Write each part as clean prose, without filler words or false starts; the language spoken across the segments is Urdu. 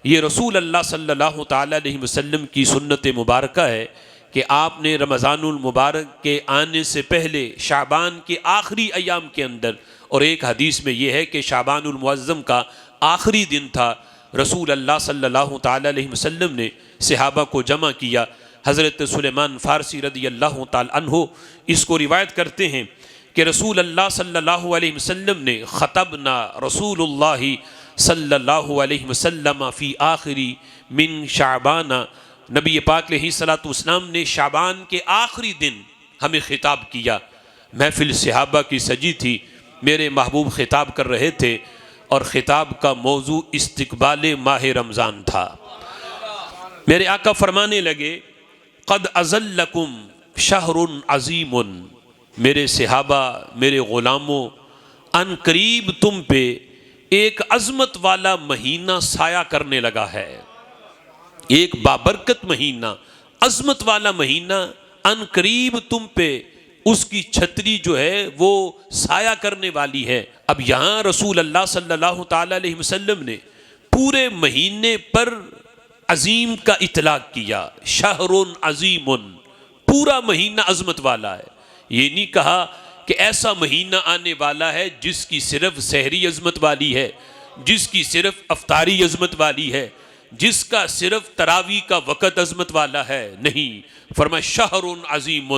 یہ رسول اللہ صلی اللہ تعالی علیہ وسلم کی سنت مبارکہ ہے کہ آپ نے رمضان المبارک کے آنے سے پہلے شعبان کے آخری ایام کے اندر، اور ایک حدیث میں یہ ہے کہ شعبان المعظم کا آخری دن تھا، رسول اللہ صلی اللہ تعالی علیہ وسلم نے صحابہ کو جمع کیا۔ حضرت سلیمان فارسی رضی اللہ تعالی عنہ اس کو روایت کرتے ہیں کہ رسول اللہ صلی اللہ علیہ وسلم نے خطبنا رسول اللہ صلی اللہ علیہ وسلم فی آخری من شعبان، نبی پاک علیہ الصلوۃ والسلام نے شعبان کے آخری دن ہمیں خطاب کیا۔ محفل صحابہ کی سجی تھی، میرے محبوب خطاب کر رہے تھے، اور خطاب کا موضوع استقبال ماہ رمضان تھا۔ میرے آقا فرمانے لگے قد ازلکم شہر عظیم، میرے صحابہ، میرے غلاموں، ان قریب تم پہ ایک عظمت والا مہینہ سایہ کرنے لگا ہے، ایک بابرکت مہینہ، عظمت والا مہینہ ان قریب تم پہ اس کی چھتری جو ہے وہ سایہ کرنے والی ہے۔ اب یہاں رسول اللہ صلی اللہ تعالی علیہ وسلم نے پورے مہینے پر عظیم کا اطلاق کیا، شہر عظیم، پورا مہینہ عظمت والا ہے۔ یہ نہیں کہا کہ ایسا مہینہ آنے والا ہے جس کی صرف سحری عظمت والی ہے، جس کی صرف افطاری عظمت والی ہے، جس کا صرف تراویح کا وقت عظمت والا ہے، نہیں، فرمایا شہر عظیم،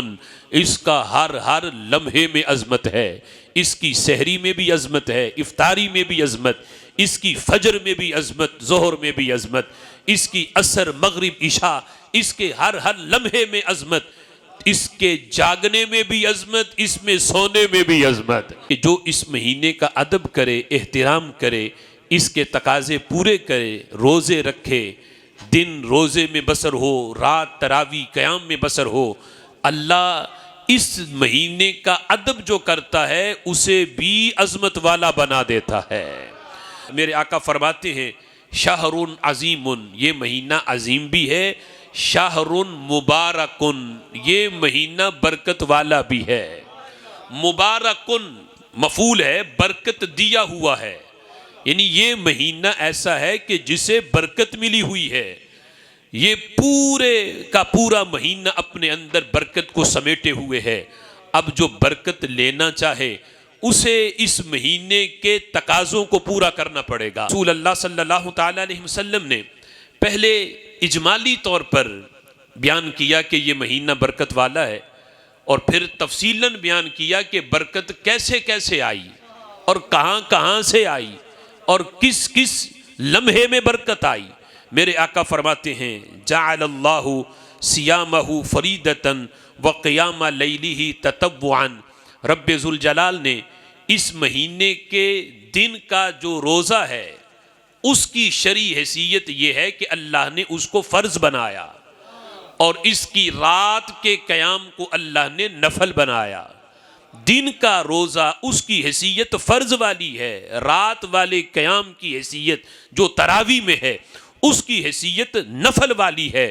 اس کا ہر لمحے میں عظمت ہے، اس کی سحری میں بھی عظمت ہے، افطاری میں بھی عظمت، اس کی فجر میں بھی عظمت، ظہر میں بھی عظمت، اس کی عصر مغرب عشاء، اس کے ہر لمحے میں عظمت، اس کے جاگنے میں بھی عظمت، اس میں سونے میں بھی عظمت۔ کہ جو اس مہینے کا ادب کرے، احترام کرے، اس کے تقاضے پورے کرے، روزے رکھے، دن روزے میں بسر ہو، رات تراویح قیام میں بسر ہو، اللہ اس مہینے کا ادب جو کرتا ہے اسے بھی عظمت والا بنا دیتا ہے۔ میرے آقا فرماتے ہیں شہر عظیم، یہ مہینہ عظیم بھی ہے، شہر مبارکن، یہ مہینہ برکت والا بھی ہے۔ مبارکن مفعول ہے، برکت دیا ہوا ہے، یعنی یہ مہینہ ایسا ہے کہ جسے برکت ملی ہوئی ہے۔ یہ پورے کا پورا مہینہ اپنے اندر برکت کو سمیٹے ہوئے ہے۔ اب جو برکت لینا چاہے اسے اس مہینے کے تقاضوں کو پورا کرنا پڑے گا۔ رسول اللہ صلی اللہ تعالی علیہ وسلم نے پہلے اجمالی طور پر بیان کیا کہ یہ مہینہ برکت والا ہے، اور پھر تفصیلاً بیان کیا کہ برکت کیسے کیسے آئی اور کہاں کہاں سے آئی اور کس کس لمحے میں برکت آئی۔ میرے آقا فرماتے ہیں جعل اللہ صیامہ فریدۃ وقیام لیلہ تطوعا، رب ذوالجلال نے اس مہینے کے دن کا جو روزہ ہے اس کی شرعی حیثیت یہ ہے کہ اللہ نے اس کو فرض بنایا، اور اس کی رات کے قیام کو اللہ نے نفل بنایا۔ دن کا روزہ اس کی حیثیت فرض والی ہے، رات والے قیام کی حیثیت جو تراویح میں ہے اس کی حیثیت نفل والی ہے۔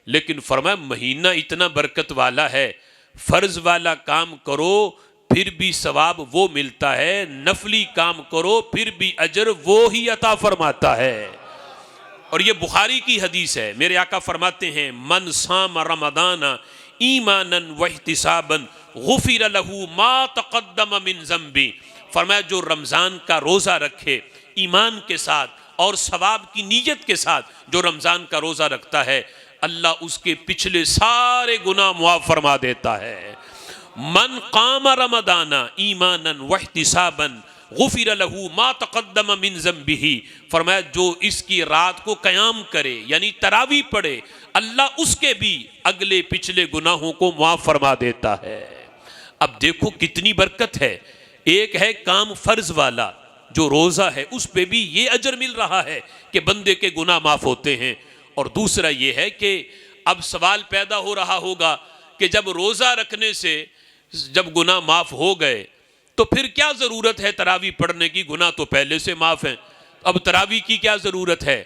لیکن فرمایا مہینہ اتنا برکت والا ہے، فرض والا کام کرو پھر بھی ثواب وہ ملتا ہے، نفلی کام کرو پھر بھی اجر وہ ہی عطا فرماتا ہے۔ اور یہ بخاری کی حدیث ہے، میرے آقا فرماتے ہیں من صام رمضان ایمانا واحتسابا غفر له ما تقدم من ذنبی، فرمایا جو رمضان کا روزہ رکھے ایمان کے ساتھ اور ثواب کی نیت کے ساتھ، جو رمضان کا روزہ رکھتا ہے اللہ اس کے پچھلے سارے گناہ معاف فرما دیتا ہے۔ من قام رمضان ایمانا واحتسابا غفر له ما تقدم من ذنبہ، فرمایا جو اس کی رات کو قیام کرے یعنی تراویح پڑھے اللہ اس کے بھی اگلے پچھلے گناہوں کو معاف فرما دیتا ہے۔ اب دیکھو کتنی برکت ہے، ایک ہے کام فرض والا جو روزہ ہے اس پہ بھی یہ اجر مل رہا ہے کہ بندے کے گناہ معاف ہوتے ہیں، اور دوسرا یہ ہے کہ اب سوال پیدا ہو رہا ہوگا کہ جب روزہ رکھنے سے جب گناہ معاف ہو گئے تو پھر کیا ضرورت ہے تراویح پڑھنے کی، گناہ تو پہلے سے معاف ہیں، اب تراویح کی کیا ضرورت ہے؟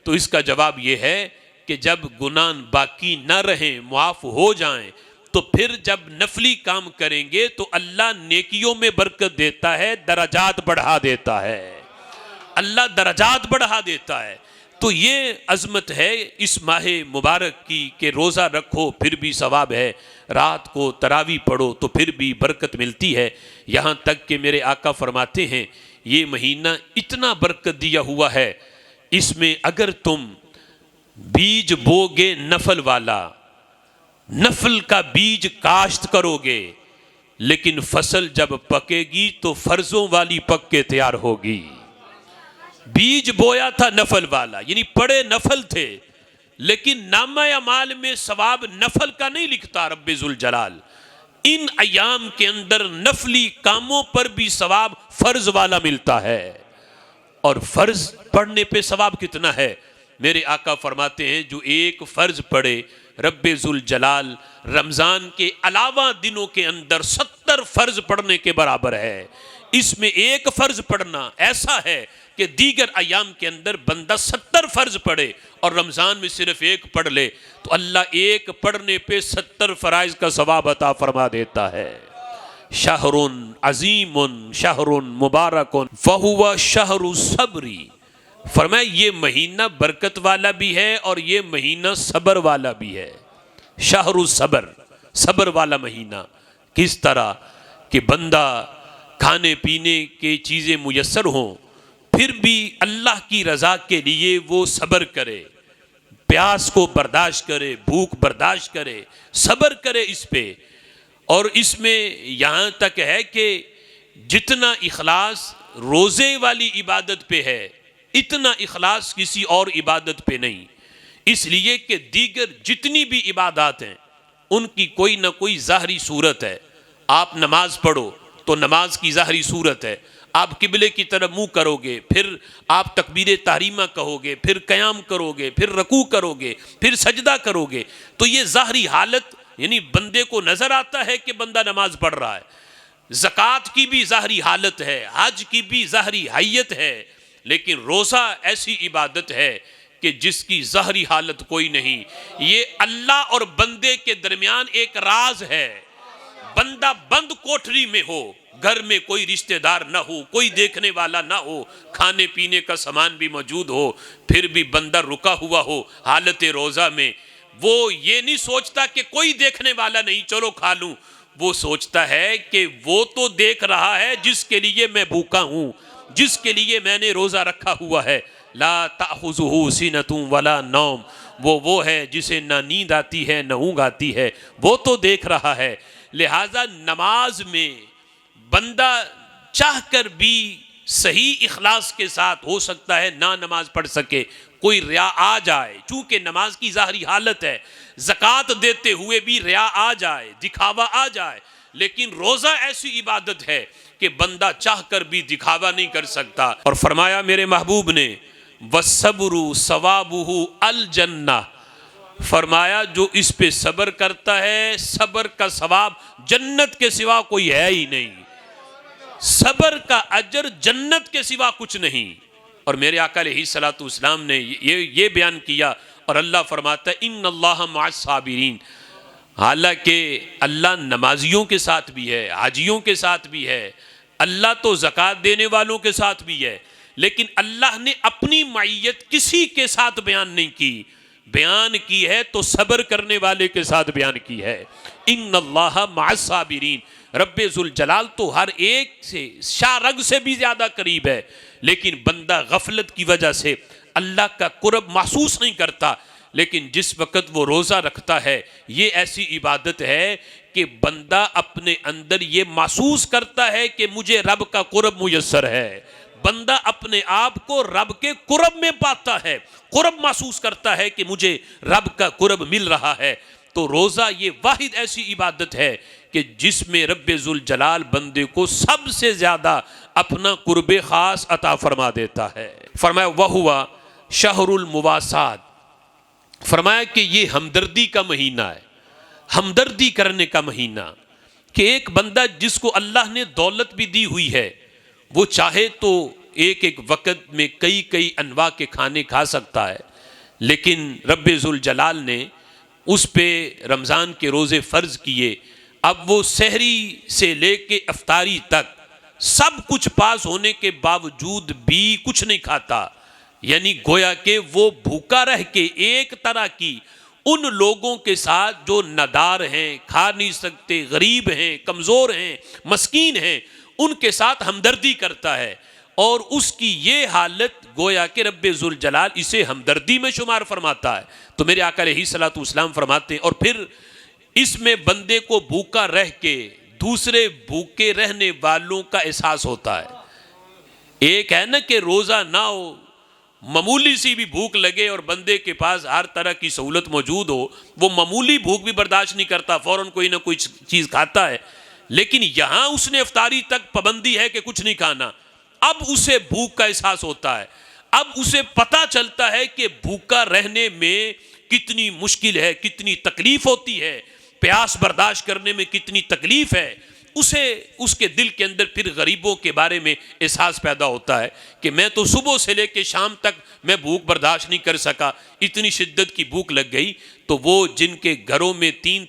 تو اس کا جواب یہ ہے کہ جب گناہ باقی نہ رہیں، معاف ہو جائیں، تو پھر جب نفلی کام کریں گے تو اللہ نیکیوں میں برکت دیتا ہے، درجات بڑھا دیتا ہے، اللہ درجات بڑھا دیتا ہے۔ تو یہ عظمت ہے اس ماہ مبارک کی کہ روزہ رکھو پھر بھی ثواب ہے، رات کو تراویح پڑھو تو پھر بھی برکت ملتی ہے۔ یہاں تک کہ میرے آقا فرماتے ہیں یہ مہینہ اتنا برکت دیا ہوا ہے، اس میں اگر تم بیج بوگے نفل والا، نفل کا بیج کاشت کرو گے، لیکن فصل جب پکے گی تو فرضوں والی پک کے تیار ہوگی۔ بیج بویا تھا نفل والا، یعنی پڑے نفل تھے، لیکن نامہ اعمال میں ثواب نفل کا نہیں لکھتا رب ذوالجلال۔ ان ایام کے اندر نفلی کاموں پر بھی ثواب فرض والا ملتا ہے۔ اور فرض پڑھنے پہ ثواب کتنا ہے؟ میرے آقا فرماتے ہیں جو ایک فرض پڑھے رب ذوالجلال رمضان کے علاوہ دنوں کے اندر 70 فرض پڑھنے کے برابر ہے۔ اس میں ایک فرض پڑھنا ایسا ہے کہ دیگر ایام کے اندر بندہ 70 فرض پڑھے اور رمضان میں صرف ایک پڑھ لے تو اللہ ایک پڑھنے پہ 70 فرائض کا ثواب عطا فرما دیتا ہے۔ شہر عظیم شہر مبارک فہو شہر الصبر، فرمایا یہ مہینہ برکت والا بھی ہے اور یہ مہینہ صبر والا بھی ہے۔ شہر الصبر، صبر والا مہینہ۔ کس طرح کہ بندہ کھانے پینے کے چیزیں میسر ہوں پھر بھی اللہ کی رضا کے لیے وہ صبر کرے، پیاس کو برداشت کرے، بھوک برداشت کرے، صبر کرے اس پہ۔ اور اس میں یہاں تک ہے کہ جتنا اخلاص روزے والی عبادت پہ ہے اتنا اخلاص کسی اور عبادت پہ نہیں، اس لیے کہ دیگر جتنی بھی عبادات ہیں ان کی کوئی نہ کوئی ظاہری صورت ہے۔ آپ نماز پڑھو تو نماز کی ظاہری صورت ہے، آپ قبلے کی طرف منہ کرو گے، پھر آپ تکبیر تحریمہ کہو گے، پھر قیام کرو گے، پھر رکوع کرو گے، پھر سجدہ کرو گے، تو یہ ظاہری حالت یعنی بندے کو نظر آتا ہے کہ بندہ نماز پڑھ رہا ہے۔ زکوٰۃ کی بھی ظاہری حالت ہے، حج کی بھی ظاہری حیت ہے، لیکن روزہ ایسی عبادت ہے کہ جس کی ظاہری حالت کوئی نہیں۔ یہ اللہ اور بندے کے درمیان ایک راز ہے۔ بندہ بند کوٹری میں ہو، گھر میں کوئی رشتہ دار نہ ہو، کوئی دیکھنے والا نہ ہو، کھانے پینے کا سامان بھی موجود ہو، پھر بھی بندہ رکا ہوا ہو حالت روزہ میں، وہ یہ نہیں سوچتا کہ کوئی دیکھنے والا نہیں چلو کھا لوں، وہ سوچتا ہے کہ وہ تو دیکھ رہا ہے جس کے لیے میں بھوکا ہوں، جس کے لیے میں نے روزہ رکھا ہوا ہے۔ لا تأخذہ سنۃ ولا نوم، وہ ہے جسے نہ نیند آتی ہے نہ اونگ آتی ہے، وہ تو دیکھ رہا ہے۔ لہٰذا نماز میں بندہ چاہ کر بھی صحیح اخلاص کے ساتھ ہو سکتا ہے نہ نماز پڑھ سکے، کوئی ریا آ جائے، چونکہ نماز کی ظاہری حالت ہے، زکوٰۃ دیتے ہوئے بھی ریا آ جائے، دکھاوا آ جائے، لیکن روزہ ایسی عبادت ہے کہ بندہ چاہ کر بھی دکھاوا نہیں کر سکتا۔ اور فرمایا میرے محبوب نے وَالصَّبْرُ صَوَابُهُ الْجَنَّةُ، فرمایا جو اس پہ صبر کرتا ہے صبر کا ثواب جنت کے سوا کوئی ہے ہی نہیں، صبر کا اجر جنت کے سوا کچھ نہیں۔ اور میرے آقا علیہ الصلوۃ والسلام نے یہ بیان کیا، اور اللہ فرماتا ہے ان اللہ مع الصابرین، حالانکہ اللہ نمازیوں کے ساتھ بھی ہے، حاجیوں کے ساتھ بھی ہے، اللہ تو زکوٰۃ دینے والوں کے ساتھ بھی ہے، لیکن اللہ نے اپنی معیت کسی کے ساتھ بیان نہیں کی، بیان کی ہے تو صبر کرنے والے کے ساتھ بیان کی ہے۔ ان اللہ مع الصابرین، رب ذوالجلال تو ہر ایک سے شاہ رگ سے بھی زیادہ قریب ہے، لیکن بندہ غفلت کی وجہ سے اللہ کا قرب محسوس نہیں کرتا۔ لیکن جس وقت وہ روزہ رکھتا ہے یہ ایسی عبادت ہے کہ بندہ اپنے اندر یہ محسوس کرتا ہے کہ مجھے رب کا قرب میسر ہے، بندہ اپنے آپ کو رب کے قرب میں پاتا ہے، قرب محسوس کرتا ہے کہ مجھے رب کا قرب مل رہا ہے۔ تو روزہ یہ واحد ایسی عبادت ہے کہ جس میں رب ذوالجلال بندے کو سب سے زیادہ اپنا قرب خاص عطا فرما دیتا ہے۔ فرمایا وَهُوَ شَهْرُ الْمُوَاسَاةِ، فرمایا کہ یہ ہمدردی کا مہینہ ہے، ہمدردی کرنے کا مہینہ، کہ ایک بندہ جس کو اللہ نے دولت بھی دی ہوئی ہے وہ چاہے تو ایک ایک وقت میں کئی انواع کے کھانے کھا سکتا ہے، لیکن رب ذوالجلال نے اس پہ رمضان کے روزے فرض کیے، اب وہ سحری سے لے کے افطاری تک سب کچھ پاس ہونے کے باوجود بھی کچھ نہیں کھاتا، یعنی گویا کہ وہ بھوکا رہ کے ایک طرح کی ان لوگوں کے ساتھ جو ندار ہیں، کھا نہیں سکتے، غریب ہیں، کمزور ہیں، مسکین ہیں، ان کے ساتھ ہمدردی کرتا ہے، اور اس کی یہ حالت گویا کہ رب ذوالجلال اسے ہمدردی میں شمار فرماتا ہے۔ تو میرے آقا علیہ الصلوۃ والسلام فرماتے ہیں، اور پھر اس میں بندے کو بھوکا رہ کے دوسرے بھوکے رہنے والوں کا احساس ہوتا ہے۔ ایک ہے نا کہ روزہ نہ ہو، معمولی سی بھی بھوک لگے اور بندے کے پاس ہر طرح کی سہولت موجود ہو، وہ معمولی بھوک بھی برداشت نہیں کرتا، فوراً کوئی نہ کوئی چیز کھاتا ہے۔ لیکن یہاں اس نے افطاری تک پابندی ہے کہ کچھ نہیں کھانا، اب اسے بھوک کا احساس ہوتا ہے، اب اسے پتہ چلتا ہے کہ بھوکا رہنے میں کتنی مشکل ہے، کتنی تکلیف ہوتی ہے، پیاس برداشت کرنے میں کتنی تکلیف ہے۔ اسے اس کے دل کے اندر پھر غریبوں کے بارے میں احساس پیدا ہوتا ہے کہ میں تو صبح سے لے کے شام تک میں بھوک برداشت نہیں کر سکا، اتنی شدت کی بھوک لگ گئی۔ تو وہ جن کے گھروں میں 3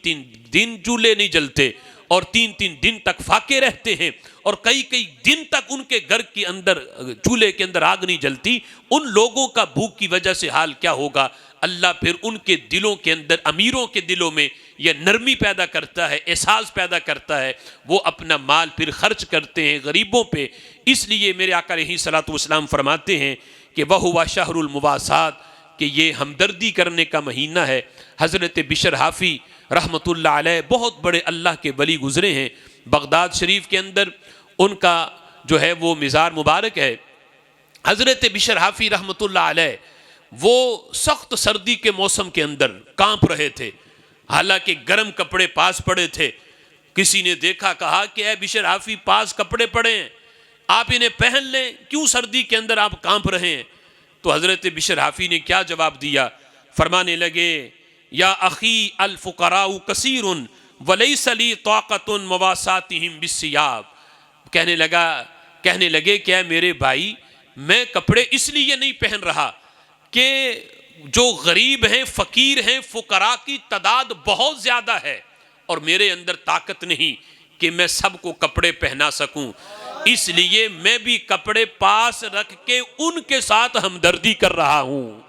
دن چولہے نہیں جلتے اور 3 دن تک فاقے رہتے ہیں، اور کئی دن تک ان کے گھر کے اندر چولہے کے اندر آگ نہیں جلتی، ان لوگوں کا بھوک کی وجہ سے حال کیا ہوگا۔ اللہ پھر ان کے دلوں کے اندر، امیروں کے دلوں میں یہ نرمی پیدا کرتا ہے، احساس پیدا کرتا ہے، وہ اپنا مال پھر خرچ کرتے ہیں غریبوں پہ۔ اس لیے میرے آقا علیہ الصلوۃ والسلام فرماتے ہیں کہ وَهُوَ شَهْرُ الْمُوَاسَاةِ، کہ یہ ہمدردی کرنے کا مہینہ ہے۔ حضرت بشر حافی رحمۃ اللہ علیہ بہت بڑے اللہ کے ولی گزرے ہیں، بغداد شریف کے اندر ان کا جو ہے وہ مزار مبارک ہے۔ حضرت بشر حافی رحمۃ اللہ علیہ وہ سخت سردی کے موسم کے اندر کانپ رہے تھے، حالانکہ گرم کپڑے پاس پڑے تھے۔ کسی نے دیکھا، کہا کہ اے بشر حافی، پاس کپڑے پڑے ہیں، آپ انہیں پہن لیں، کیوں سردی کے اندر آپ کانپ رہے ہیں؟ تو حضرت بشر حافی نے کیا جواب دیا؟ فرمانے لگے، یا اخی الفقراء کثیر ولیس لی طاقت مواساتہم بالثیاب، کہنے لگے کہ اے میرے بھائی، میں کپڑے اس لیے نہیں پہن رہا کہ جو غریب ہیں، فقیر ہیں، فقراء کی تعداد بہت زیادہ ہے، اور میرے اندر طاقت نہیں کہ میں سب کو کپڑے پہنا سکوں، اس لیے میں بھی کپڑے پاس رکھ کے ان کے ساتھ ہمدردی کر رہا ہوں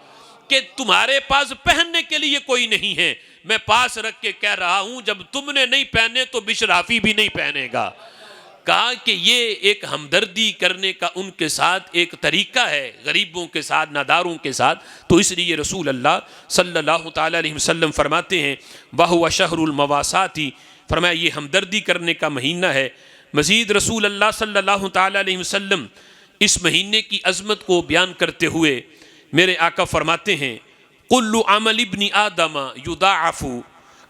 کہ تمہارے پاس پہننے کے لیے کوئی نہیں ہے، میں پاس رکھ کے کہہ رہا ہوں جب تم نے نہیں پہنے تو بشر حافی بھی نہیں پہنے گا۔ کہا کہ یہ ایک ہمدردی کرنے کا ان کے ساتھ ایک طریقہ ہے، غریبوں کے ساتھ، ناداروں کے ساتھ۔ تو اس لیے رسول اللہ صلی اللہ تعالیٰ علیہ وسلم فرماتے ہیں وَهُوَ شَهْرُ الْمَوَاسَاةِ، فرمایا یہ ہمدردی کرنے کا مہینہ ہے۔ مزید رسول اللہ صلی اللہ تعالیٰ علیہ وسلم اس مہینے کی عظمت کو بیان کرتے ہوئے میرے آقا فرماتے ہیں كُلُّ عَمَلِ ابْنِ آدَمَ يُضَاعَفُ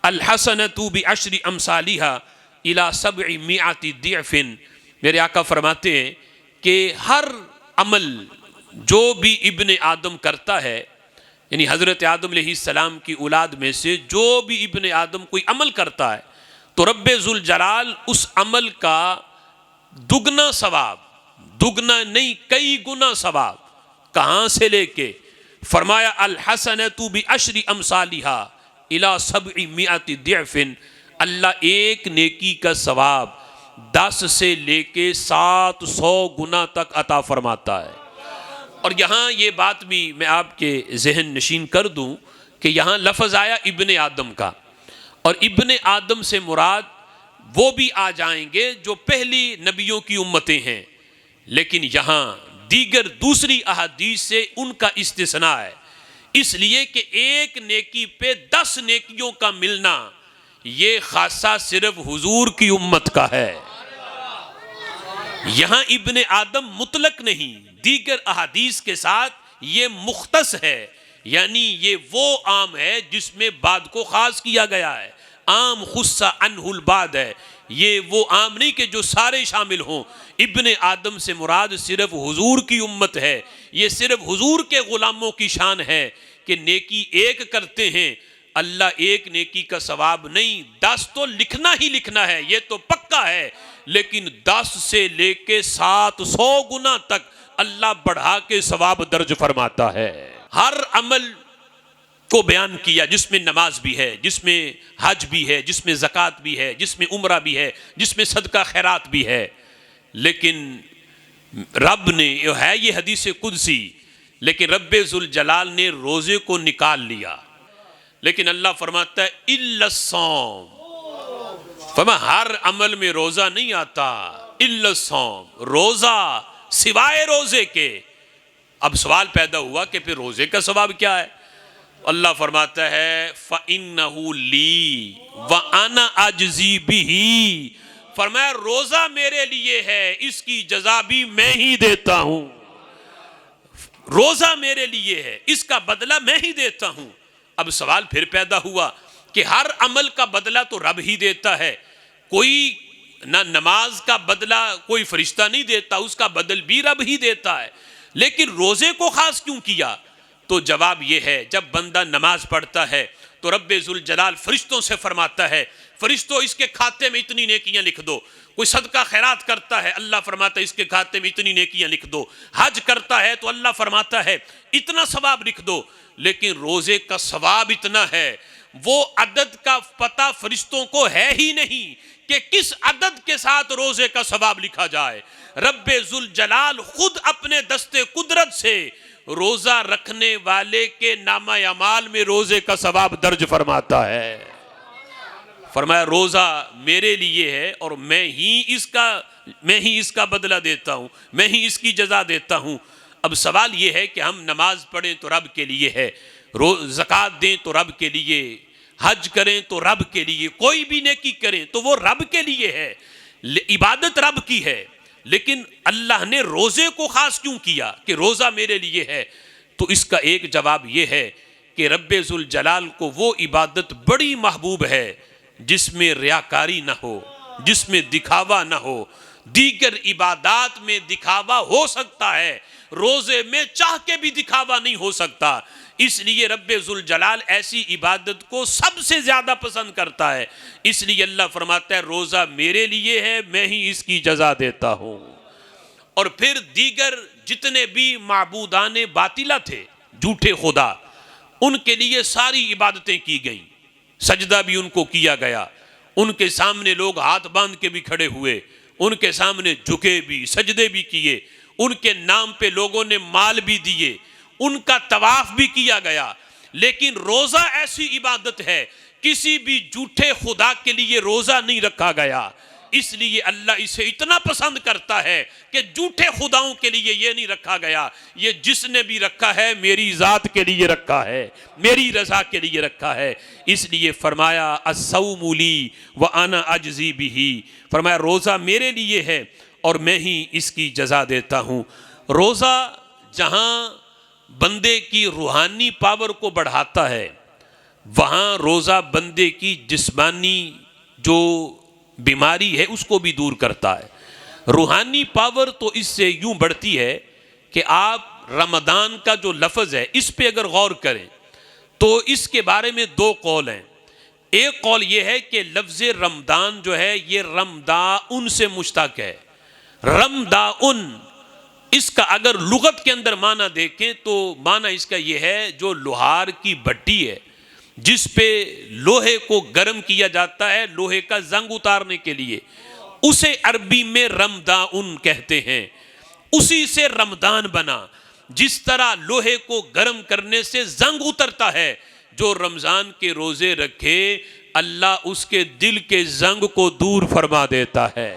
الْحَسَنَةُ بِعَشْرِ أَمْثَالِهَا الى 700 ضعف۔ میرے آقا فرماتے ہیں کہ ہر عمل جو بھی ابن آدم کرتا ہے، یعنی حضرت آدم علیہ السلام کی اولاد میں سے جو بھی ابن آدم کوئی عمل کرتا ہے تو رب ذوالجلال اس عمل کا دگنا ثواب، دگنا نہیں کئی گنا ثواب کہاں سے لے کے، فرمایا الحسنۃ بعشر امثالها الى 700 ضعف، اللہ ایک نیکی کا ثواب 10 سے لے کے 700 گنا تک عطا فرماتا ہے۔ اور یہاں یہ بات بھی میں آپ کے ذہن نشین کر دوں کہ یہاں لفظ آیا ابن آدم کا، اور ابن آدم سے مراد وہ بھی آ جائیں گے جو پہلی نبیوں کی امتیں ہیں، لیکن یہاں دیگر دوسری احادیث سے ان کا استثناء ہے، اس لیے کہ ایک نیکی پہ 10 نیکیوں کا ملنا یہ خاصہ صرف حضور کی امت کا ہے۔ یہاں ابن آدم مطلق نہیں، دیگر احادیث کے ساتھ یہ مختص ہے، یعنی یہ وہ عام ہے جس میں بعد کو خاص کیا گیا ہے، عام خص عنہ البعد ہے، یہ وہ عام نہیں کہ جو سارے شامل ہوں۔ ابن آدم سے مراد صرف حضور کی امت ہے، یہ صرف حضور کے غلاموں کی شان ہے کہ نیکی ایک کرتے ہیں، اللہ ایک نیکی کا ثواب نہیں، 10 تو لکھنا ہی لکھنا ہے، یہ تو پکا ہے، لیکن 10 سے لے کے 700 گنا تک اللہ بڑھا کے ثواب درج فرماتا ہے۔ ہر عمل کو بیان کیا جس میں نماز بھی ہے، جس میں حج بھی ہے، جس میں زکوٰۃ بھی ہے، جس میں عمرہ بھی ہے، جس میں صدقہ خیرات بھی ہے، لیکن رب نے ہے یہ حدیث قدسی لیکن رب ذوالجلال نے روزے کو نکال لیا. لیکن اللہ فرماتا ہے الا الصوم، ہر عمل میں روزہ نہیں آتا، الا الصوم، روزہ سوائے روزے کے. اب سوال پیدا ہوا کہ پھر روزے کا ثواب کیا ہے؟ اللہ فرماتا ہے فَإِنَّهُ لِي وَأَنَا أَجْزِي بِهِ، فرمایا روزہ میرے لیے ہے، اس کی جزا بھی میں ہی دیتا ہوں. روزہ میرے لیے ہے، اس کا بدلہ میں ہی دیتا ہوں. اب سوال پھر پیدا ہوا کہ ہر عمل کا بدلہ تو رب ہی دیتا ہے، کوئی نہ نماز کا بدلہ کوئی فرشتہ نہیں دیتا، اس کا بدل بھی رب ہی دیتا ہے، لیکن روزے کو خاص کیوں کیا؟ تو جواب یہ ہے جب بندہ نماز پڑھتا ہے تو رب ذوالجلال فرشتوں سے فرماتا ہے فرشتوں اس کے کھاتے میں اتنی نیکیاں لکھ دو. کوئی صدقہ خیرات کرتا ہے اللہ فرماتا ہے اس کے کھاتے میں اتنی نیکیاں لکھ دو. حج کرتا ہے تو اللہ فرماتا ہے اتنا ثواب لکھ دو. لیکن روزے کا ثواب اتنا ہے، وہ عدد کا پتہ فرشتوں کو ہے ہی نہیں کہ کس عدد کے ساتھ روزے کا ثواب لکھا جائے. رب ذوالجلال خود اپنے دست قدرت سے روزہ رکھنے والے کے نامہ اعمال میں روزے کا ثواب درج فرماتا ہے. فرمایا روزہ میرے لیے ہے اور میں ہی اس کا بدلہ دیتا ہوں، میں ہی اس کی جزا دیتا ہوں. اب سوال یہ ہے کہ ہم نماز پڑھیں تو رب کے لیے ہے، زکوٰۃ دیں تو رب کے لیے، حج کریں تو رب کے لیے، کوئی بھی نیکی کریں تو وہ رب کے لیے ہے، عبادت رب کی ہے. لیکن اللہ نے روزے کو خاص کیوں کیا کہ روزہ میرے لیے ہے؟ تو اس کا ایک جواب یہ ہے کہ رب ذوالجلال کو وہ عبادت بڑی محبوب ہے جس میں ریاکاری نہ ہو، جس میں دکھاوا نہ ہو. دیگر عبادات میں دکھاوا ہو سکتا ہے، روزے میں چاہ کے بھی دکھاوا نہیں ہو سکتا. اس لیے رب ذوالجلال ایسی عبادت کو سب سے زیادہ پسند کرتا ہے. اس لیے اللہ فرماتا ہے روزہ میرے لیے ہے، میں ہی اس کی جزا دیتا ہوں. اور پھر دیگر جتنے بھی معبودان باطلہ تھے، جھوٹے خدا، ان کے لیے ساری عبادتیں کی گئیں، سجدہ بھی ان کو کیا گیا، ان کے سامنے لوگ ہاتھ باندھ کے بھی کھڑے ہوئے، ان کے سامنے جھکے بھی، سجدے بھی کیے، ان کے نام پہ لوگوں نے مال بھی دیے، ان کا طواف بھی کیا گیا. لیکن روزہ ایسی عبادت ہے کسی بھی جھوٹے خدا کے لیے روزہ نہیں رکھا گیا. اس لیے اللہ اسے اتنا پسند کرتا ہے کہ جھوٹے خداؤں کے لیے یہ نہیں رکھا گیا، یہ جس نے بھی رکھا ہے میری ذات کے لیے رکھا ہے، میری رضا کے لیے رکھا ہے. اس لیے فرمایا الصوم لی وانا اجزی بہ، فرمایا روزہ میرے لیے ہے اور میں ہی اس کی جزا دیتا ہوں. روزہ جہاں بندے کی روحانی پاور کو بڑھاتا ہے، وہاں روزہ بندے کی جسمانی جو بیماری ہے اس کو بھی دور کرتا ہے. روحانی پاور تو اس سے یوں بڑھتی ہے کہ آپ رمضان کا جو لفظ ہے اس پہ اگر غور کریں تو اس کے بارے میں دو قول ہیں. ایک قول یہ ہے کہ لفظ رمضان جو ہے یہ رمضان سے مشتق ہے. رمضان اس کا اگر لغت کے اندر معنی دیکھیں تو معنی اس کا یہ ہے جو لوہار کی بھٹی ہے جس پہ لوہے کو گرم کیا جاتا ہے لوہے کا زنگ اتارنے کے لیے، اسے عربی میں رمضان کہتے ہیں. اسی سے رمضان بنا. جس طرح لوہے کو گرم کرنے سے زنگ اترتا ہے، جو رمضان کے روزے رکھے اللہ اس کے دل کے زنگ کو دور فرما دیتا ہے.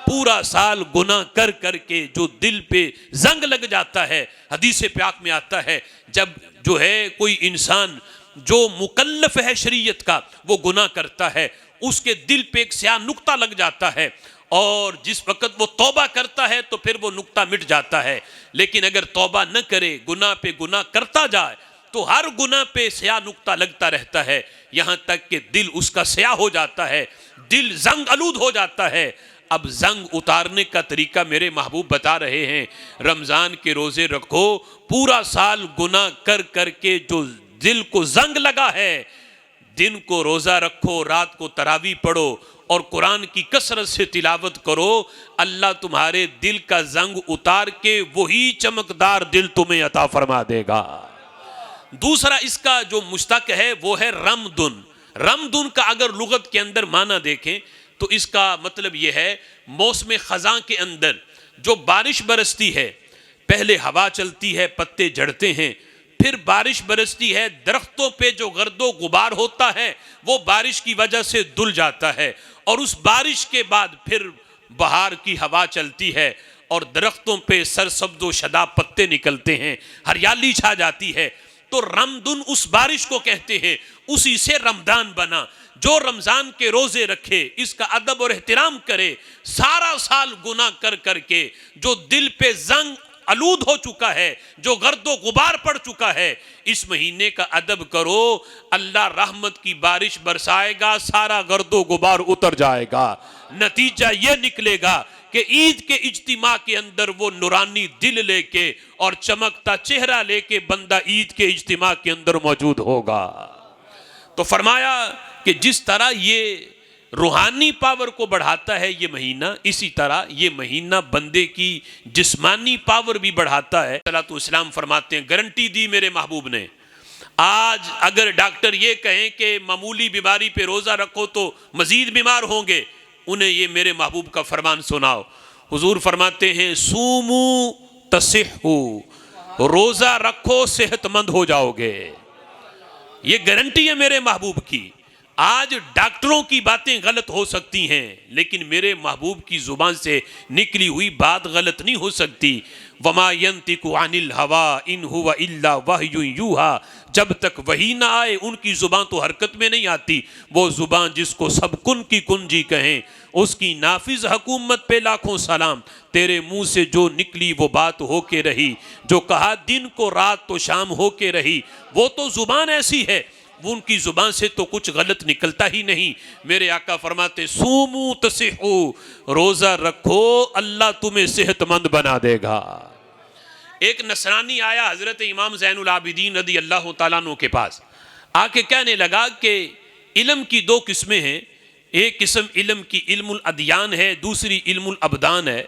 پورا سال گناہ کر کر کے جو دل پہ زنگ لگ جاتا ہے، حدیث پاک میں آتا ہے جب جو ہے کوئی انسان جو مکلف ہے شریعت کا وہ گناہ کرتا ہے، اس کے دل پہ ایک سیاہ نقطہ لگ جاتا ہے، اور جس وقت وہ توبہ کرتا ہے تو پھر وہ نقطہ مٹ جاتا ہے. لیکن اگر توبہ نہ کرے، گناہ پہ گناہ کرتا جائے تو ہر گناہ پہ سیاہ نقطہ لگتا رہتا ہے، یہاں تک کہ دل اس کا سیاہ ہو جاتا ہے، دل زنگ آلود ہو جاتا ہے. اب زنگ اتارنے کا طریقہ میرے محبوب بتا رہے ہیں، رمضان کے روزے رکھو، پورا سال گناہ کر کر کے جو دل کو زنگ لگا ہے، دن کو روزہ رکھو، رات کو تراویح پڑھو اور قرآن کی کثرت سے تلاوت کرو، اللہ تمہارے دل کا زنگ اتار کے وہی چمکدار دل تمہیں عطا فرما دے گا. دوسرا اس کا جو مشتق ہے وہ ہے رمدن. رمدن کا اگر لغت کے اندر معنی دیکھیں تو اس کا مطلب یہ ہے موسم خزاں کے اندر جو بارش برستی ہے پہلے ہوا چلتی ہے، پتے جھڑتے ہیں، پھر بارش برستی ہے، درختوں پہ جو گرد و غبار ہوتا ہے وہ بارش کی وجہ سے دھل جاتا ہے، اور اس بارش کے بعد پھر بہار کی ہوا چلتی ہے اور درختوں پہ سرسبز و شاداب پتے نکلتے ہیں، ہریالی چھا جاتی ہے۔ تو رمضان اس بارش کو کہتے ہیں، اسی سے رمضان بنا۔ جو رمضان کے روزے رکھے، اس کا ادب اور احترام کرے، سارا سال گناہ کر کر کے جو دل پہ زنگ آلود ہو چکا ہے، جو گرد و غبار پڑ چکا ہے، اس مہینے کا ادب کرو، اللہ رحمت کی بارش برسائے گا، سارا گرد و غبار اتر جائے گا۔ نتیجہ یہ نکلے گا کہ عید کے اجتماع کے اندر وہ نورانی دل لے کے اور چمکتا چہرہ لے کے بندہ عید کے اجتماع کے اندر موجود ہوگا۔ تو فرمایا کہ جس طرح یہ روحانی پاور کو بڑھاتا ہے یہ مہینہ، اسی طرح یہ مہینہ بندے کی جسمانی پاور بھی بڑھاتا ہے۔ صلی اللہ علیہ وسلم فرماتے ہیں، گارنٹی دی میرے محبوب نے، آج اگر ڈاکٹر یہ کہیں کہ معمولی بیماری پہ روزہ رکھو تو مزید بیمار ہوں گے، انہیں یہ میرے محبوب کا فرمان سناؤ۔ حضور فرماتے ہیں، سومو تصحو، روزہ رکھو صحت مند ہو جاؤ گے۔ یہ گارنٹی ہے میرے محبوب کی۔ آج ڈاکٹروں کی باتیں غلط ہو سکتی ہیں، لیکن میرے محبوب کی زبان سے نکلی ہوئی بات غلط نہیں ہو سکتی۔ وَمَا يَنْتِقُ عَنِ الْهَوَىٰ إِنْ هُوَ إِلَّا وَحْيٌ يُوحَىٰ، جب تک وحی نہ آئے ان کی زبان تو حرکت میں نہیں آتی۔ وہ زبان جس کو سب کن کی کنجی کہیں، اس کی نافذ حکومت پہ لاکھوں سلام۔ تیرے منہ سے جو نکلی وہ بات ہو کے رہی، جو کہا دن کو رات تو شام ہو کے رہی، وہ تو زبان ایسی ہے، وہ ان کی زبان سے تو کچھ غلط نکلتا ہی نہیں۔ میرے آقا فرماتے، سومو تصحو، روزہ رکھو اللہ تمہیں صحت مند بنا دے گا۔ ایک نصرانی آیا حضرت امام زین العابدین رضی اللہ تعالیٰ عنہ کے پاس، آ کے کہنے لگا کہ علم کی دو قسمیں ہیں، ایک قسم علم کی علم الادیان ہے، دوسری علم الابدان ہے۔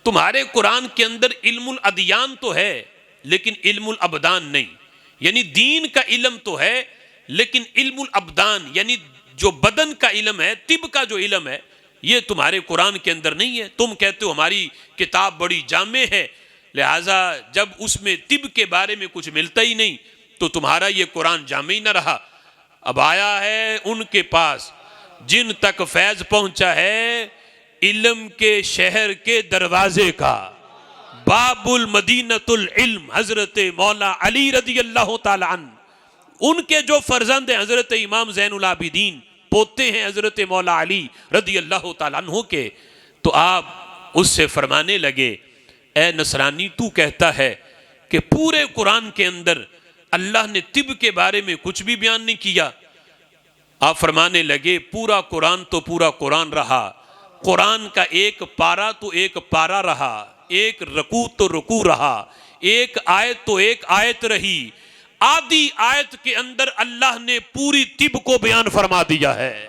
تمہارے قرآن کے اندر علم الادیان تو ہے لیکن علم الابدان نہیں، یعنی دین کا علم تو ہے لیکن علم الابدان یعنی جو بدن کا علم ہے، طب کا جو علم ہے، یہ تمہارے قرآن کے اندر نہیں ہے۔ تم کہتے ہو ہماری کتاب بڑی جامع ہے، لہٰذا جب اس میں طب کے بارے میں کچھ ملتا ہی نہیں تو تمہارا یہ قرآن جامع ہی نہ رہا۔ اب آیا ہے ان کے پاس جن تک فیض پہنچا ہے علم کے شہر کے دروازے کا، باب المدینۃ العلم، حضرت مولا علی رضی اللہ تعالی عنہ، ان کے جو فرزند ہیں حضرت امام زین العابدین، پوتے ہیں حضرت مولا علی رضی اللہ تعالیٰ عنہ کے، تو آپ اس سے فرمانے لگے، اے نصرانی تو کہتا ہے کہ پورے قرآن کے اندر اللہ نے طب کے بارے میں کچھ بھی بیان نہیں کیا۔ آپ فرمانے لگے، پورا قرآن تو پورا قرآن رہا، قرآن کا ایک پارا تو ایک پارا رہا، ایک رکوع تو رکوع رہا، ایک آیت تو ایک آیت رہی، آدھی آیت کے اندر اللہ نے پوری طب کو بیان فرما دیا ہے۔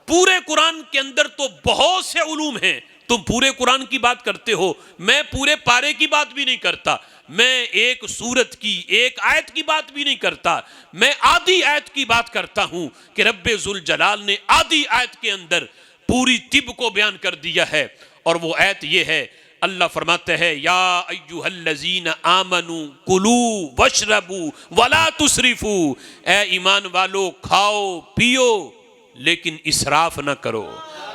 پورے قرآن کے اندر تو بہت سے علوم ہیں، تم پورے قرآن کی بات کرتے ہو، میں پورے پارے کی بات بھی نہیں کرتا، میں ایک سورت کی ایک آیت کی بات بھی نہیں کرتا، میں آدھی آیت کی بات کرتا ہوں کہ رب ذوالجلال نے آدھی آیت کے اندر پوری طب کو بیان کر دیا ہے۔ اور وہ آیت یہ ہے، اللہ فرماتے ہیں، یا ایھا الذین آمنوا کلوا واشربوا ولا تسرفوا، اے ایمان والو کھاؤ پیو لیکن اسراف نہ کرو،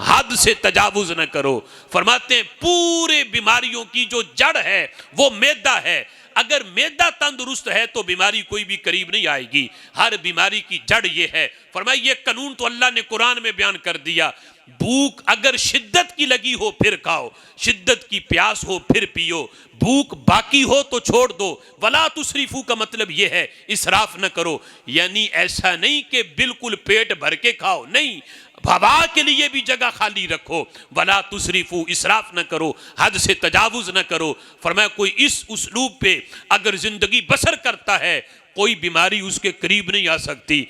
حد سے تجاوز نہ کرو۔ فرماتے ہیں پورے بیماریوں کی جو جڑ ہے وہ معدہ ہے، اگر معدہ تندرست ہے تو بیماری کوئی بھی قریب نہیں آئے گی، ہر بیماری کی جڑ یہ ہے۔ فرمایا یہ قانون تو اللہ نے قرآن میں بیان کر دیا، بھوک اگر شدت کی لگی ہو پھر کھاؤ، شدت کی پیاس ہو پھر پیو، بھوک باقی ہو تو چھوڑ دو، ولا تسرفو کا مطلب یہ ہے اسراف نہ کرو، یعنی ایسا نہیں کہ بالکل پیٹ بھر کے کھاؤ، نہیں، ہوا کے لیے بھی جگہ خالی رکھو، ولا تسرفو، اسراف نہ کرو، حد سے تجاوز نہ کرو۔ فرمایا کوئی اس اسلوب پہ اگر زندگی بسر کرتا ہے کوئی بیماری اس کے قریب نہیں آ سکتی۔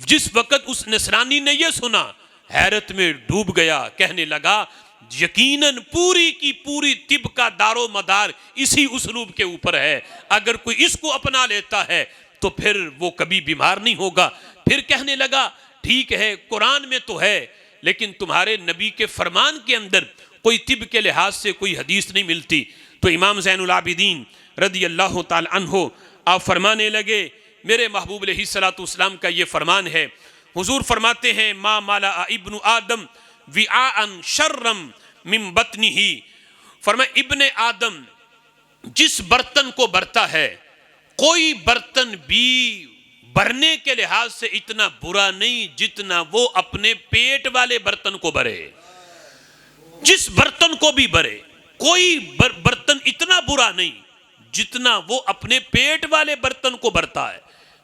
جس وقت اس نصرانی نے یہ سنا حیرت میں ڈوب گیا، کہنے لگا یقیناً پوری کی پوری طب کا دار و مدار اسی اسلوب کے اوپر ہے، اگر کوئی اس کو اپنا لیتا ہے تو پھر وہ کبھی بیمار نہیں ہوگا۔ پھر کہنے لگا ٹھیک ہے قرآن میں تو ہے لیکن تمہارے نبی کے فرمان کے اندر کوئی طب کے لحاظ سے کوئی حدیث نہیں ملتی۔ تو امام زین العابدین رضی اللہ تعالی عنہ آپ فرمانے لگے، میرے محبوب علیہ الصلوۃ والسلام کا یہ فرمان ہے، حضور فرماتے ہیں ما مالا ابن آدم وعاء شرا من بطنہ، فرمایا ابن آدم جس برتن کو برتا ہے، کوئی برتن بھی بھرنے کے لحاظ سے اتنا برا نہیں جتنا وہ اپنے پیٹ والے برتن کو بھرے۔ جس برتن کو بھی بھرے، کوئی برتن اتنا برا نہیں جتنا وہ اپنے پیٹ والے برتن کو بھرتا ہے۔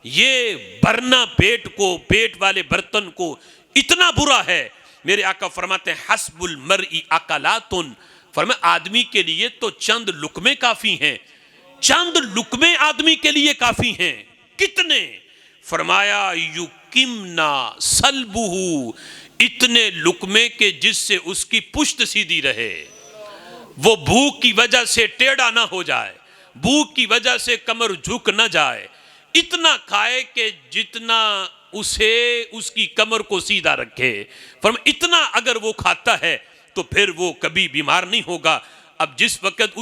یہ بھرنا پیٹ والے برتن کو اتنا برا ہے، میرے آقا فرماتے ہیں حسب المرء اکلات، فرمایا آدمی کے لیے تو چند لقمے کافی ہیں، چند لقمے آدمی کے لیے کافی ہیں۔ کتنے؟ فرمایا یکمنا صلبہ، اتنے لقمے کے جس سے اس کی پشت سیدھی رہے، وہ بھوک کی وجہ سے ٹیڑھا نہ ہو جائے، بھوک کی وجہ سے کمر جھک نہ جائے، اتنا کھائے کہ جتنا اسے اس کی کمر کو سیدھا رکھے۔ فرمایا اتنا اگر وہ کھاتا ہے تو پھر وہ کبھی بیمار نہیں ہوگا۔ اب جس وقت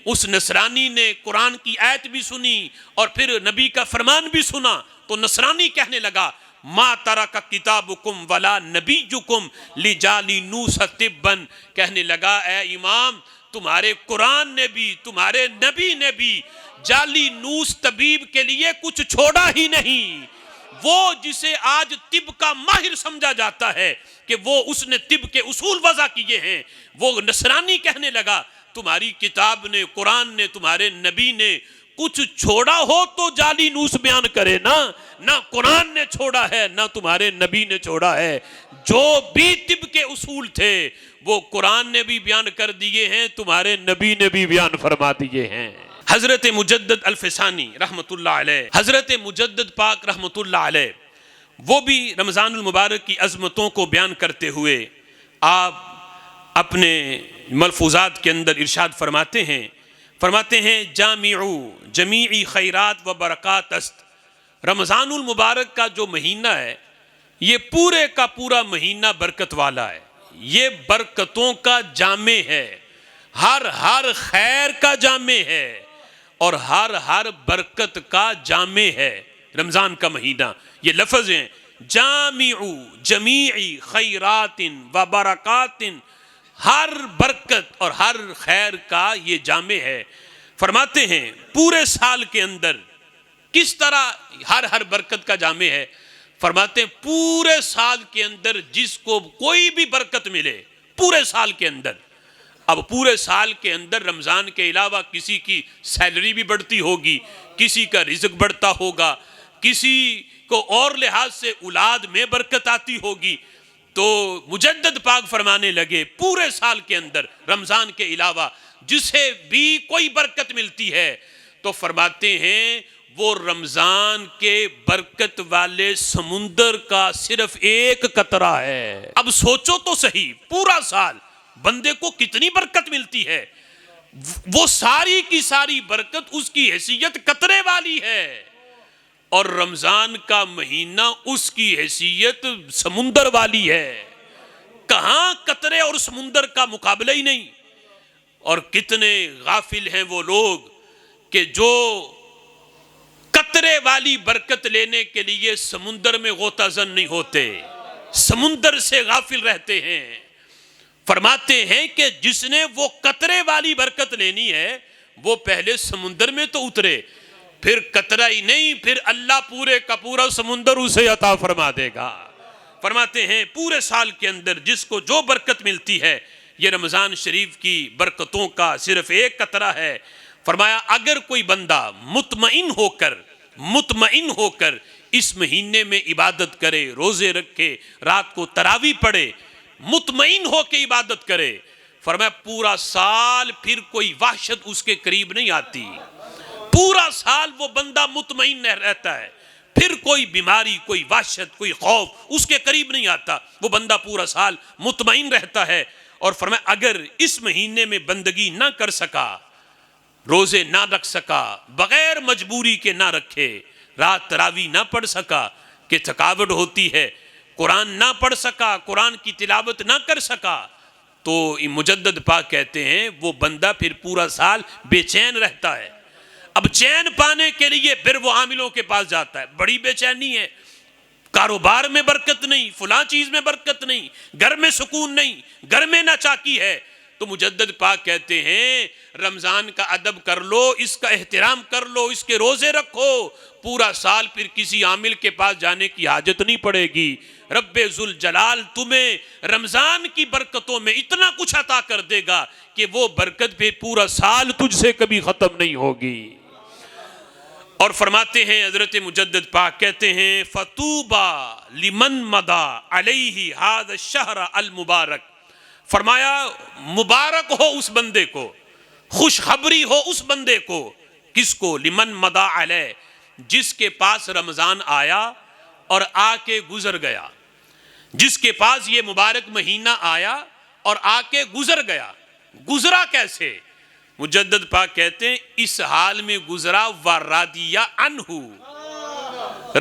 اس نصرانی نے قرآن کی آیت بھی سنی اور پھر نبی کا فرمان بھی سنا تو نصرانی کہنے لگا ما ترک کتابکم ولا نبیکم لجالینوس طبا، کہنے لگا اے امام تمہارے قرآن نے بھی تمہارے نبی نے بھی جالینوس طبیب کے لیے کچھ چھوڑا ہی نہیں۔ وہ جسے آج طب کا ماہر سمجھا جاتا ہے کہ وہ اس نے طب کے اصول وضع کیے ہیں، وہ نصرانی کہنے لگا تمہاری کتاب نے، قرآن نے، تمہارے نبی نے کچھ چھوڑا ہو تو جالینوس بیان کرے نا، نہ قرآن نے چھوڑا ہے نہ تمہارے نبی نے چھوڑا ہے۔ جو بھی طب کے اصول تھے وہ قرآن نے بھی بیان کر دیے ہیں، تمہارے نبی نے بھی بیان فرما دیے ہیں۔ حضرت مجدد الفسانی رحمت اللہ علیہ، حضرت مجدد پاک رحمت اللہ علیہ، وہ بھی رمضان المبارک کی عظمتوں کو بیان کرتے ہوئے آپ اپنے ملفوظات کے اندر ارشاد فرماتے ہیں جامع جمیع خیرات و برکات است، رمضان المبارک کا جو مہینہ ہے یہ پورے کا پورا مہینہ برکت والا ہے، یہ برکتوں کا جامع ہے، ہر خیر کا جامع ہے اور ہر برکت کا جامع ہے رمضان کا مہینہ۔ یہ لفظ ہیں جامع جمیع خیرات و برکات، ہر برکت اور ہر خیر کا یہ جامع ہے۔ فرماتے ہیں پورے سال کے اندر کس طرح ہر برکت کا جامع ہے، فرماتے ہیں پورے سال کے اندر جس کو کوئی بھی برکت ملے پورے سال کے اندر، اب پورے سال کے اندر رمضان کے علاوہ کسی کی سیلری بھی بڑھتی ہوگی، کسی کا رزق بڑھتا ہوگا، کسی کو اور لحاظ سے اولاد میں برکت آتی ہوگی، تو مجدد پاک فرمانے لگے پورے سال کے اندر رمضان کے علاوہ جسے بھی کوئی برکت ملتی ہے تو فرماتے ہیں وہ رمضان کے برکت والے سمندر کا صرف ایک قطرہ ہے۔ اب سوچو تو صحیح، پورا سال بندے کو کتنی برکت ملتی ہے، وہ ساری کی ساری برکت اس کی حیثیت قطرے والی ہے، اور رمضان کا مہینہ اس کی حیثیت سمندر والی ہے۔ کہاں قطرے اور سمندر کا مقابلہ ہی نہیں۔ اور کتنے غافل ہیں وہ لوگ کہ جو قطرے والی برکت لینے کے لیے سمندر میں غوطہ زن نہیں ہوتے، سمندر سے غافل رہتے ہیں۔ فرماتے ہیں کہ جس نے وہ قطرے والی برکت لینی ہے وہ پہلے سمندر میں تو اترے، پھر قطرہ ہی نہیں، پھر اللہ پورے کا پورا سمندر اسے عطا فرما دے گا۔ فرماتے ہیں پورے سال کے اندر جس کو جو برکت ملتی ہے یہ رمضان شریف کی برکتوں کا صرف ایک قطرہ ہے۔ فرمایا اگر کوئی بندہ مطمئن ہو کر اس مہینے میں عبادت کرے، روزے رکھے، رات کو تراویح پڑھے، مطمئن ہو کے عبادت کرے، فرمایا پورا سال پھر کوئی وحشت اس کے قریب نہیں آتی، پورا سال وہ بندہ مطمئن رہتا ہے، پھر کوئی بیماری، کوئی وحشت، کوئی خوف اس کے قریب نہیں آتا، وہ بندہ پورا سال مطمئن رہتا ہے۔ اور فرمایا اگر اس مہینے میں بندگی نہ کر سکا، روزے نہ رکھ سکا، بغیر مجبوری کے نہ رکھے، رات تراویح نہ پڑھ سکا کہ تھکاوٹ ہوتی ہے، قرآن نہ پڑھ سکا، قرآن کی تلاوت نہ کر سکا، تو مجدد پاک کہتے ہیں وہ بندہ پھر پورا سال بے چین رہتا ہے. اب چین پانے کے لیے پھر وہ عاملوں کے پاس جاتا ہے. بڑی بے چینی ہے, کاروبار میں برکت نہیں, فلاں چیز میں برکت نہیں, گھر میں سکون نہیں, گھر میں ناچاکی ہے. تو مجدد پاک کہتے ہیں رمضان کا ادب کر لو, اس کا احترام کر لو, اس کے روزے رکھو, پورا سال پھر کسی عامل کے پاس جانے کی حاجت نہیں پڑے گی. رب ذوالجلال تمہیں رمضان کی برکتوں میں اتنا کچھ عطا کر دے گا کہ وہ برکت پہ پورا سال تجھ سے کبھی ختم نہیں ہوگی. اور فرماتے ہیں حضرت مجدد پاک کہتے ہیں فَطُوبَى لِمَن مَضَى عَلَيْهِ هَذَا الشَّهْرَ الْمُبَارَكَ, فرمایا مبارک ہو اس بندے کو, خوشخبری ہو اس بندے کو. کس کو؟ لمن مضى علیہ, جس کے پاس رمضان آیا اور آ کے گزر گیا, جس کے پاس یہ مبارک مہینہ آیا اور آ کے گزر گیا. گزرا کیسے؟ مجدد پاک کہتے ہیں اس حال میں گزرا وَرَضِيَ عَنْهُ,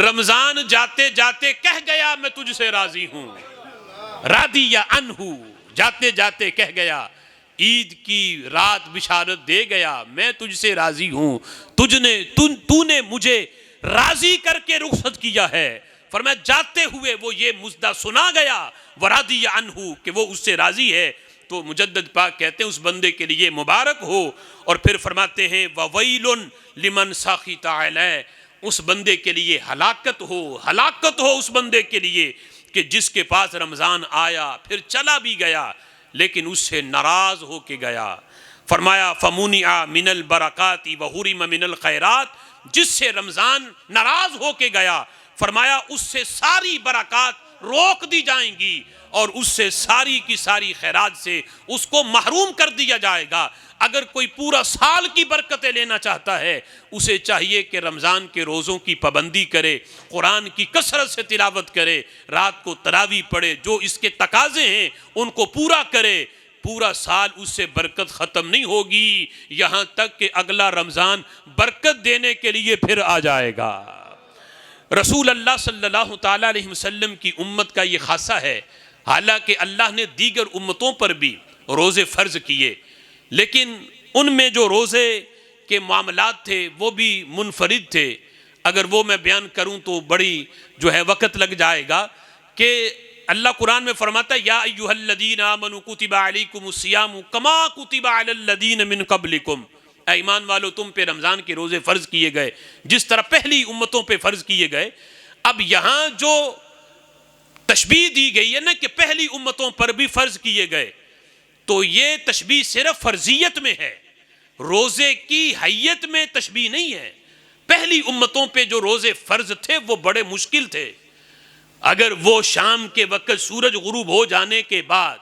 رمضان جاتے جاتے کہہ گیا میں تجھ سے راضی ہوں. رَضِيَ عَنْهُ, جاتے جاتے کہہ گیا, عید کی رات بشارت دے گیا میں تجھ سے راضی ہوں, تو نے مجھے راضی کر کے رخصت کیا ہے. فرمایا جاتے ہوئے وہ یہ مژدہ سنا گیا وَرَضِيَ عَنْهُ کہ وہ اس سے راضی ہے. تو مجدد پاک کہتے ہیں اس بندے کے لیے مبارک ہو. اور پھر فرماتے ہیں وَوَيْلٌ لِمَنْ سَخِطَ عَلَيْهِ, اس بندے کے لیے ہلاکت ہو, ہلاکت ہو اس بندے کے لیے کہ جس کے پاس رمضان آیا پھر چلا بھی گیا لیکن اس سے ناراض ہو کے گیا. فرمایا فَمُنِعَ مِنَ الْبَرَكَاتِ وَحُرِمَ مِنَ الْخَيْرَاتِ, جس سے رمضان ناراض ہو کے گیا فرمایا اس سے ساری برکات روک دی جائیں گی اور اس سے ساری کی ساری خیرات سے اس کو محروم کر دیا جائے گا. اگر کوئی پورا سال کی برکتیں لینا چاہتا ہے اسے چاہیے کہ رمضان کے روزوں کی پابندی کرے, قرآن کی کثرت سے تلاوت کرے, رات کو تراویح پڑھے, جو اس کے تقاضے ہیں ان کو پورا کرے. پورا سال اس سے برکت ختم نہیں ہوگی یہاں تک کہ اگلا رمضان برکت دینے کے لیے پھر آ جائے گا. رسول اللہ صلی اللہ تعالیٰ علیہ وسلم کی امت کا یہ خاصہ ہے, حالانکہ اللہ نے دیگر امتوں پر بھی روزے فرض کیے لیکن ان میں جو روزے کے معاملات تھے وہ بھی منفرد تھے. اگر وہ میں بیان کروں تو بڑی جو ہے وقت لگ جائے گا. کہ اللہ قرآن میں فرماتا ہے یا ایھا الذین آمنوا کتب علیکم الصیام کما کتب علی الذین من قبلکم, اے ایمان والو تم پہ رمضان کے روزے فرض کیے گئے جس طرح پہلی امتوں پہ فرض کیے گئے. اب یہاں جو تشبیہ دی گئی ہے نا کہ پہلی امتوں پر بھی فرض کیے گئے, تو یہ تشبیہ صرف فرضیت میں ہے, روزے کی حیت میں تشبیہ نہیں ہے. پہلی امتوں پہ جو روزے فرض تھے وہ بڑے مشکل تھے. اگر وہ شام کے وقت سورج غروب ہو جانے کے بعد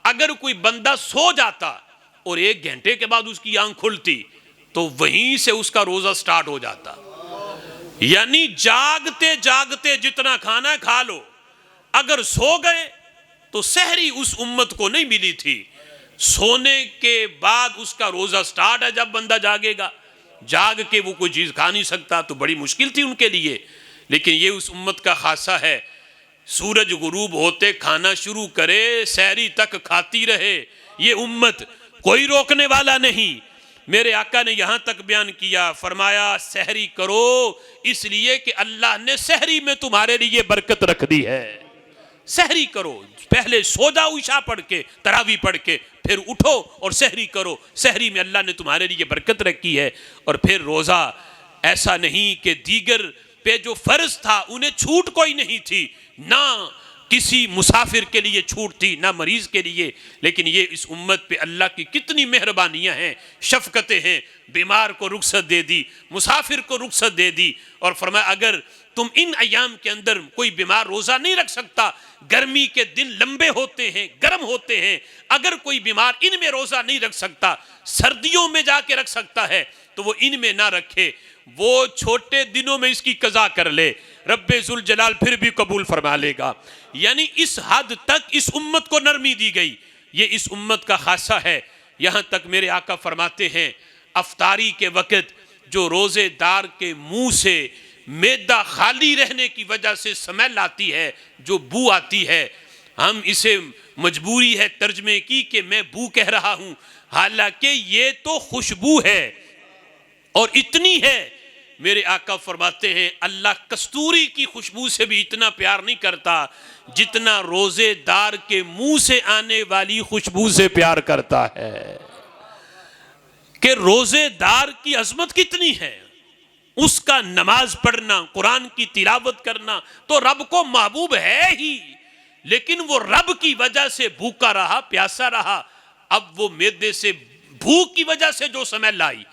اگر کوئی بندہ سو جاتا اور 1 گھنٹے کے بعد اس کی آنکھ کھلتی تو وہیں سے اس کا روزہ سٹارٹ ہو جاتا. یعنی جاگتے جاگتے جتنا کھانا ہے کھا لو. اگر سو گئے تو سحری اس امت کو نہیں ملی تھی. سونے کے بعد اس کا روزہ سٹارٹ ہے. جب بندہ جاگے گا, جاگ کے وہ کوئی چیز کھا نہیں سکتا تو بڑی مشکل تھی ان کے لیے. لیکن یہ اس امت کا خاصہ ہے, سورج غروب ہوتے کھانا شروع کرے, سحری تک کھاتی رہے. یہ امت کوئی روکنے والا نہیں. میرے آقا نے یہاں تک بیان کیا, فرمایا سحری کرو اس لیے کہ اللہ نے سحری میں تمہارے لیے برکت رکھ دی ہے. سحری کرو, پہلے سو جاؤ عشاء پڑھ کے تراویح پڑھ کے, پھر اٹھو اور سحری کرو. سحری میں اللہ نے تمہارے لیے برکت رکھی ہے. اور پھر روزہ ایسا نہیں کہ دیگر پہ جو فرض تھا انہیں چھوٹ کوئی نہیں تھی, نہ کسی مسافر کے لیے چھوٹ تھی نہ مریض کے لیے. لیکن یہ اس امت پہ اللہ کی کتنی مہربانیاں ہیں, شفقتیں ہیں. بیمار کو رخصت دے دی, مسافر کو رخصت دے دی, اور فرمایا اگر تم ان ایام کے اندر کوئی بیمار روزہ نہیں رکھ سکتا, گرمی کے دن لمبے ہوتے ہیں, گرم ہوتے ہیں, اگر کوئی بیمار ان میں روزہ نہیں رکھ سکتا, سردیوں میں جا کے رکھ سکتا ہے تو وہ ان میں نہ رکھے, وہ چھوٹے دنوں میں اس کی قضا کر لے, رب ذوالجلال پھر بھی قبول فرما لے گا. یعنی اس حد تک اس امت کو نرمی دی گئی. یہ اس امت کا خاصہ ہے. یہاں تک میرے آقا فرماتے ہیں افطاری کے وقت جو روزے دار کے منہ سے معدہ خالی رہنے کی وجہ سے سمیل آتی ہے, جو بو آتی ہے, ہم اسے مجبوری ہے ترجمے کی کہ میں بو کہہ رہا ہوں، حالانکہ یہ تو خوشبو ہے، اور اتنی ہے، میرے آقا فرماتے ہیں اللہ کستوری کی خوشبو سے بھی اتنا پیار نہیں کرتا جتنا روزے دار کے منہ سے آنے والی خوشبو سے پیار کرتا ہے۔ کہ روزے دار کی عظمت کتنی ہے، اس کا نماز پڑھنا، قرآن کی تلاوت کرنا تو رب کو محبوب ہے ہی، لیکن وہ رب کی وجہ سے بھوکا رہا، پیاسا رہا، اب وہ معدے سے بھوک کی وجہ سے جو سمیل لائی،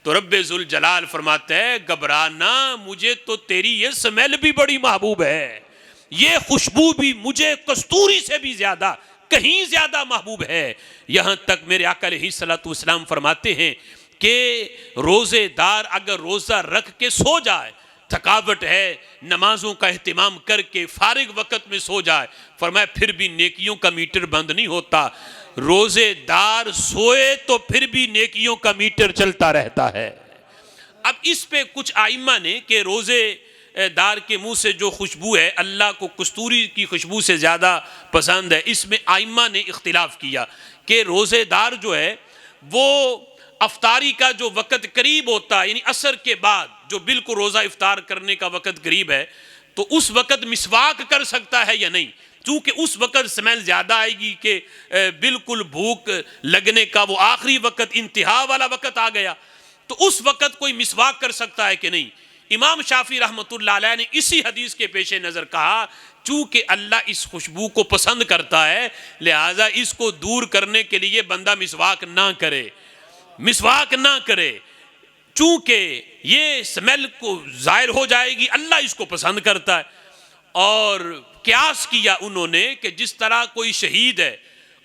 تو رب ذوالجلال فرماتا ہے گھبرانا، مجھے تو تیری یہ سمیل بھی بڑی محبوب ہے، یہ خوشبو بھی مجھے کستوری سے بھی زیادہ، کہیں زیادہ محبوب ہے۔ یہاں تک میرے آقا علیہ السلام فرماتے ہیں کہ روزے دار اگر روزہ رکھ کے سو جائے، تھکاوٹ ہے، نمازوں کا اہتمام کر کے فارغ وقت میں سو جائے، فرمایا پھر بھی نیکیوں کا میٹر بند نہیں ہوتا، روزے دار سوئے تو پھر بھی نیکیوں کا میٹر چلتا رہتا ہے۔ اب اس پہ کچھ آئمہ نے کہ روزے دار کے منہ سے جو خوشبو ہے اللہ کو کستوری کی خوشبو سے زیادہ پسند ہے، اس میں آئمہ نے اختلاف کیا کہ روزے دار جو ہے وہ افطاری کا جو وقت قریب ہوتا ہے، یعنی عصر کے بعد جو بالکل روزہ افطار کرنے کا وقت قریب ہے، تو اس وقت مسواک کر سکتا ہے یا نہیں، چونکہ اس وقت سمیل زیادہ آئے گی کہ بالکل بھوک لگنے کا وہ آخری وقت، انتہا والا وقت آ گیا، تو اس وقت کوئی مسواک کر سکتا ہے کہ نہیں۔ امام شافعی رحمۃ اللہ علیہ نے اسی حدیث کے پیش نظر کہا چونکہ اللہ اس خوشبو کو پسند کرتا ہے، لہٰذا اس کو دور کرنے کے لیے بندہ مسواک نہ کرے، مسواک نہ کرے، چونکہ یہ سمیل کو ظاہر ہو جائے گی، اللہ اس کو پسند کرتا ہے۔ اور قیاس کیا انہوں نے کہ جس طرح کوئی شہید ہے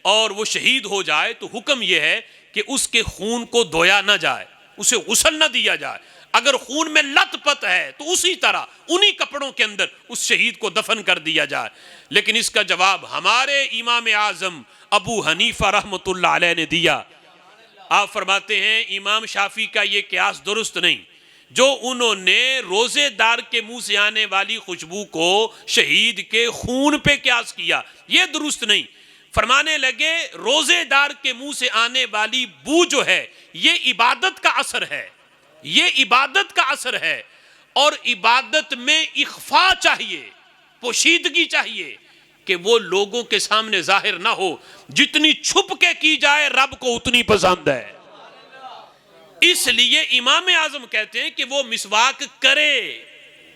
اور وہ شہید ہو جائے تو حکم یہ ہے کہ اس کے خون کو دھویا نہ جائے، اسے غسل نہ دیا جائے، اگر خون میں لت پت ہے تو اسی طرح انہی کپڑوں کے اندر اس شہید کو دفن کر دیا جائے۔ لیکن اس کا جواب ہمارے امام اعظم ابو حنیفہ رحمۃ اللہ علیہ نے دیا۔ آپ فرماتے ہیں امام شافعی کا یہ قیاس درست نہیں، جو انہوں نے روزے دار کے منہ سے آنے والی خوشبو کو شہید کے خون پہ قیاس کیا، یہ درست نہیں۔ فرمانے لگے روزے دار کے منہ سے آنے والی بو جو ہے یہ عبادت کا اثر ہے، یہ عبادت کا اثر ہے، اور عبادت میں اخفاء چاہیے، پوشیدگی چاہیے کہ وہ لوگوں کے سامنے ظاہر نہ ہو، جتنی چھپ کے کی جائے رب کو اتنی پسند ہے۔ اس لیے امام اعظم کہتے ہیں کہ وہ مسواک کرے،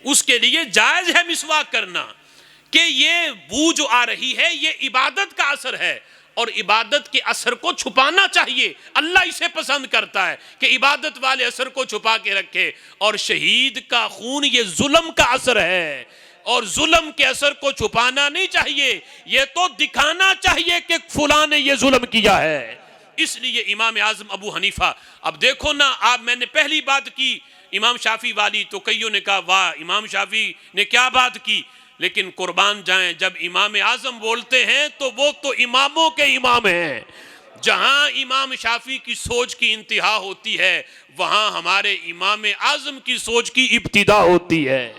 اس کے لیے جائز ہے مسواک کرنا، کہ یہ بو جو آ رہی ہے یہ عبادت کا اثر ہے، اور عبادت کے اثر کو چھپانا چاہیے، اللہ اسے پسند کرتا ہے کہ عبادت والے اثر کو چھپا کے رکھے، اور شہید کا خون یہ ظلم کا اثر ہے، اور ظلم کے اثر کو چھپانا نہیں چاہیے، یہ تو دکھانا چاہیے کہ فلاں نے یہ ظلم کیا ہے۔ اس لیے امام اعظم ابو حنیفہ، اب دیکھو نا، آپ میں نے پہلی بات کی امام شافعی والی تو کئیوں نے کہا واہ امام شافعی نے کیا بات کی، لیکن قربان جائیں جب امام اعظم بولتے ہیں تو وہ تو اماموں کے امام ہیں، جہاں امام شافعی کی سوچ کی انتہا ہوتی ہے وہاں ہمارے امام اعظم کی سوچ کی ابتدا ہوتی ہے۔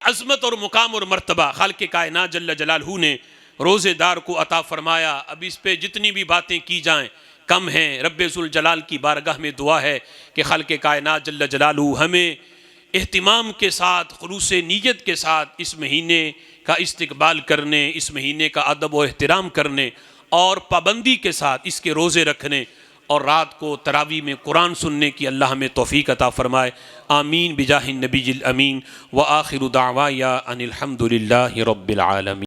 عظمت اور مقام اور مرتبہ خالق کائنات جل جلالہ نے روزے دار کو عطا فرمایا، اب اس پہ جتنی بھی باتیں کی جائیں کم ہیں۔ رب ذوالجلال کی بارگاہ میں دعا ہے کہ خالق کائنات جل جلالہ ہمیں اہتمام کے ساتھ، خلوص نیت کے ساتھ اس مہینے کا استقبال کرنے، اس مہینے کا ادب و احترام کرنے اور پابندی کے ساتھ اس کے روزے رکھنے اور رات کو تراویح میں قرآن سننے کی اللہ ہمیں توفیق عطا فرمائے۔ آمین بجاہ النبی الامین، وآخر دعوایا ان الحمد للہ رب العالمین۔